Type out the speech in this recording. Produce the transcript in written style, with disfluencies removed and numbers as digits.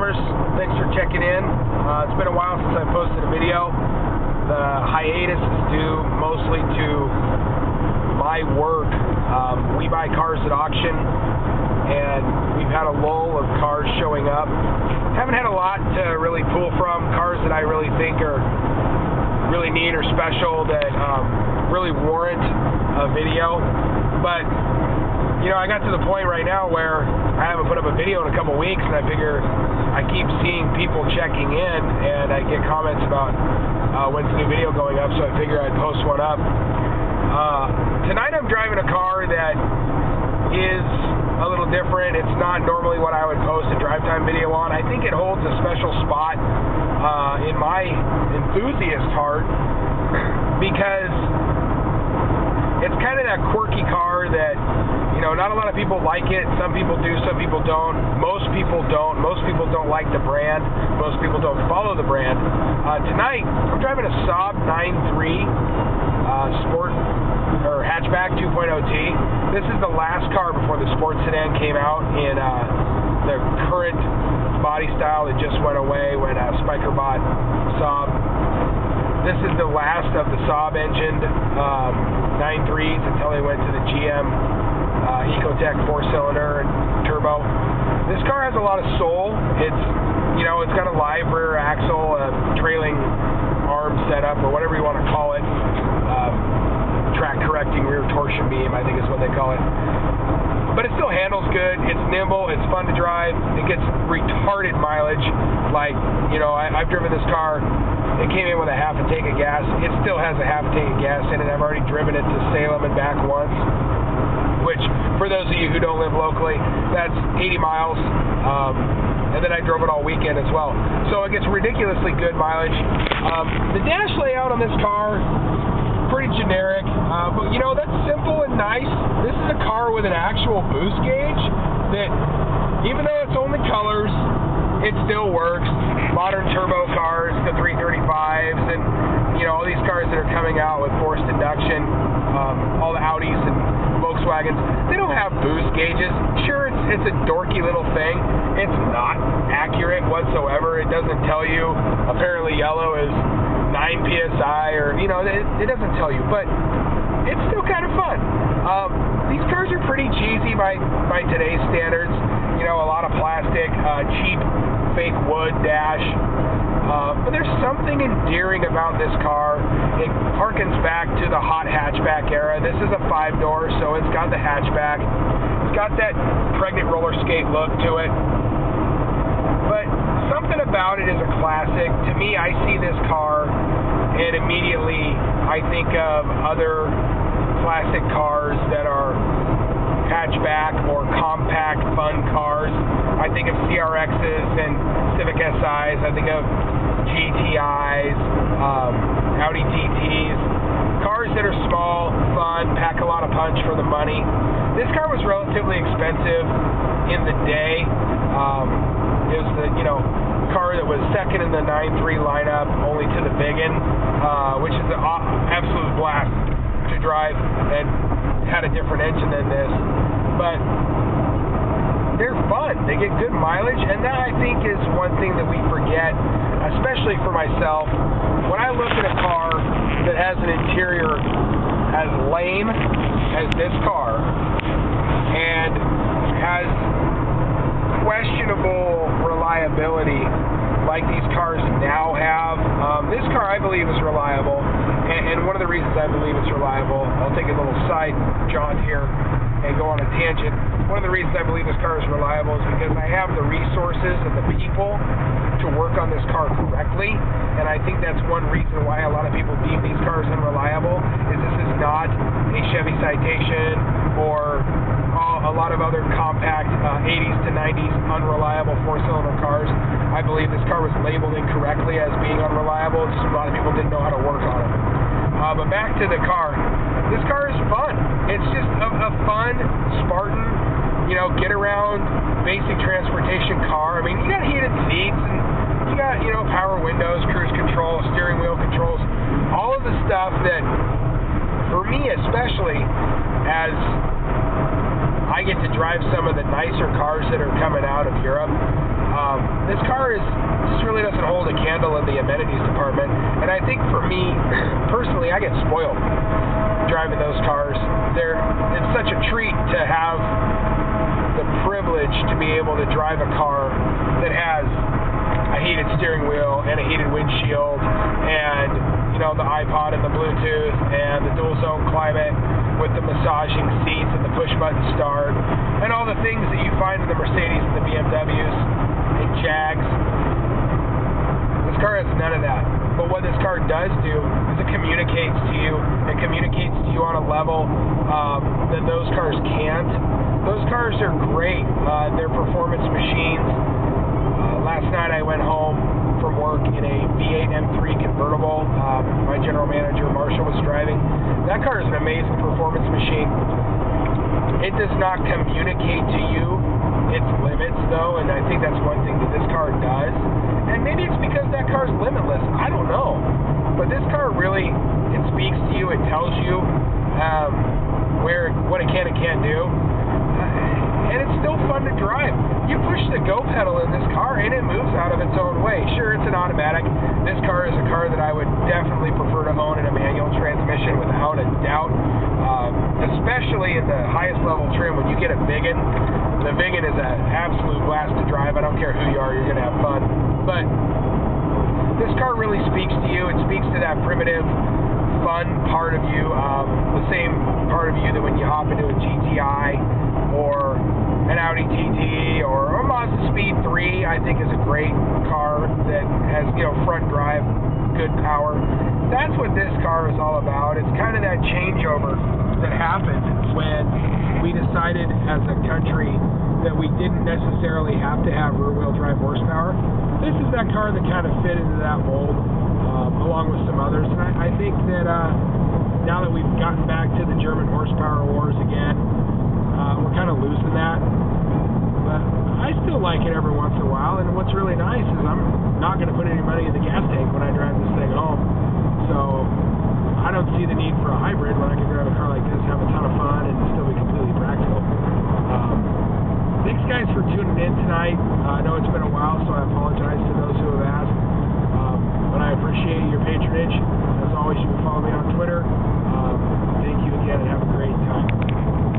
drivers, thanks for checking in. It's been a while since I posted a video. The hiatus is due mostly to my work. We buy cars at auction, and we've had a lull of cars showing up. Haven't had a lot to really pull from, cars that I really think are really neat or special that really warrant a video. But you know, I got to the point right now where I haven't put up a video in a couple weeks, and I figure I keep seeing people checking in, and I get comments about when's the new video going up, so I figure I'd post one up. Tonight I'm driving a car that is a little different. It's not normally what I would post a drive time video on. I think it holds a special spot in my enthusiast heart because it's kind of that quirky car that, you know, not a lot of people like it. Some people do, some people don't. Most people don't. Most people don't like the brand. Most people don't follow the brand. Tonight, I'm driving a Saab 9.3 Sport or hatchback 2.0T. This is the last car before the sports sedan came out in the current body style that just went away when Spiker bought Saab. This is the last of the Saab engined 9.3s until they went to the GM Ecotec 4-cylinder and turbo. This car has a lot of soul. It's, you know, it's got a live rear axle, a trailing arm setup, or whatever you want to call it. Track correcting rear torsion beam, I think is what they call it. But it still handles good. It's nimble. It's fun to drive. It gets retarded mileage. Like, you know, I've driven this car. It came in with a half a tank of gas. It still has a half a tank of gas in it. I've already driven it to Salem and back once, which, for those of you who don't live locally, that's 80 miles. And then I drove it all weekend as well. So it gets ridiculously good mileage. The dash layout on this car, pretty generic. But, you know, that's simple and nice. This is a car with an actual boost gauge that, even though it's only colors, it still works. Modern turbo cars, the 335s, and, you know, all these cars that are coming out with forced induction, all the Audis and Volkswagens, they don't have boost gauges. Sure, it's a dorky little thing. It's not accurate whatsoever. It doesn't tell you, apparently yellow is 9 PSI, or, you know, it doesn't tell you, but it's still kind of fun. These cars are pretty cheesy by today's standards. You know, a lot of plastic, cheap, fake wood dash. But there's something endearing about this car. It harkens back to the hot hatchback era. This is a 5-door, so it's got the hatchback. It's got that pregnant roller skate look to it. But something about it is a classic. To me, I see this car, and immediately I think of other classic cars that are hatchback or compact fun cars. I think of CRXs and Civic SIs. I think of GTIs, Audi TTs. Cars that are small, fun, pack a lot of punch for the money. This car was relatively expensive in the day. It was the, you know, car that was second in the 9.3 lineup, only to the Biggin, which is an absolute blast to drive, and had a different engine than this. But they're fun. They get good mileage, and that, I think, is one thing that we forget, especially for myself. When I look at a car that has an interior as lame as this car and has questionable reliability like these cars now have. This car, I believe, is reliable, and one of the reasons I believe it's reliable, I'll take a little side jaunt here and go on a tangent. One of the reasons I believe this car is reliable is because I have the resources and the people to work on this car correctly, and I think that's one reason why a lot of people deem these cars unreliable, is this is not a Chevy Citation or a lot of other compact 80s to 90s unreliable 4-cylinder cars. I believe this car was labeled incorrectly as being unreliable. Just a lot of people didn't know how to work on it. But back to the car. This car is fun. It's just a fun, Spartan, you know, get around basic transportation car. I mean, you got heated seats, and you got, you know, power windows, cruise control, steering wheel controls, all of the stuff that, for me especially, as I get to drive some of the nicer cars that are coming out of Europe, This car just really doesn't hold a candle in the amenities department, and I think for me, personally, I get spoiled driving those cars. It's such a treat to have the privilege to be able to drive a car that has a heated steering wheel and a heated windshield and the iPod and the Bluetooth and the dual zone climate with the massaging seats and the push button start and all the things that you find in the Mercedes and the BMWs and Jags. This car has none of that. But what this car does do is it communicates to you. It communicates to you on a level that those cars can't. Those cars are great. They're performance machines. Last night I went home from work in a V8 M3 convertible. My general manager, Marshall, was driving. That car is an amazing performance machine. It does not communicate to you its limits, though, and I think that's one thing that this car does. And maybe it's because that car's limitless. I don't know. But this car really, it speaks to you. It tells you what it can and can't do. And it's still fun to drive. You push the go pedal in this car and it moves out of its own way. Sure, it's an automatic. This car is a car that I would definitely prefer to own in a manual transmission without a doubt. Especially in the highest level trim when you get a Vigan. The Vigan is an absolute blast to drive. I don't care who you are, you're going to have fun. But this car really speaks to you. It speaks to that primitive, fun part of you. The same part of you that when you hop into a GTI or an Audi TT or a Mazda Speed 3, I think is a great car that has, front drive, good power. That's what this car is all about. It's kind of that changeover that happened when we decided as a country that we didn't necessarily have to have rear-wheel drive horsepower. This is that car that kind of fit into that mold, along with some others. And I think that now that we've gotten back to the German horsepower wars again, we're kind of losing that. But I still like it every once in a while, and what's really nice is I'm not going to put any money in the gas tank when I drive this thing home. So I don't see the need for a hybrid when I can drive a car like this, have a ton of fun, and still be completely practical. Thanks, guys, for tuning in tonight. I know it's been a while, so I apologize to those who have asked. But I appreciate your patronage. As always, you can follow me on Twitter. Thank you again, and have a great time.